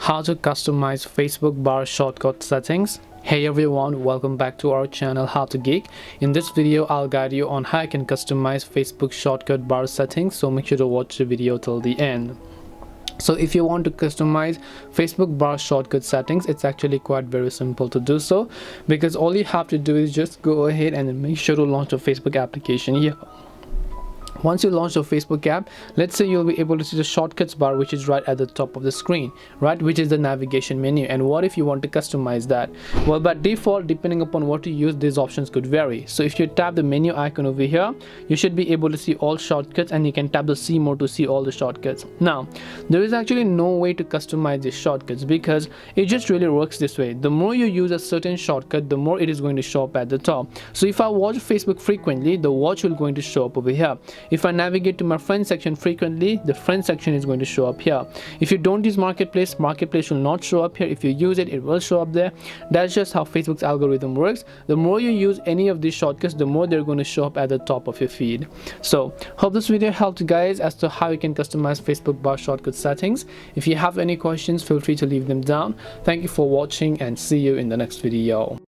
how to customize Facebook bar shortcut settings. Hey everyone, welcome back to our channel How to Geek. In this video I'll guide you on how you can customize Facebook shortcut bar settings, so make sure to watch the video till the end. So if you want to customize Facebook bar shortcut settings, it's actually quite very simple to do so, because all you have to do is just go ahead and make sure to launch a Facebook application here. Once you launch your Facebook app, let's say you'll be able to see the shortcuts bar, which is right at the top of the screen, right, which is the navigation menu. And what if you want to customize that? Well, by default, depending upon what you use, these options could vary. So if you tap the menu icon over here, you should be able to see all shortcuts, and you can tap the see more to see all the shortcuts. Now, there is actually no way to customize these shortcuts, because it just really works this way. The more you use a certain shortcut, the more it is going to show up at the top. So if I watch Facebook frequently, the watch will going to show up over here. If I navigate to my friends section frequently, the friends section is going to show up here. If you don't use marketplace will not show up here. If you use it, it will show up there. That's just how Facebook's algorithm works. The more you use any of these shortcuts, the more they're going to show up at the top of your feed. So hope this video helped you guys as to how you can customize Facebook bar shortcut settings. If you have any questions, feel free to leave them down. Thank you for watching, and see you in the next video.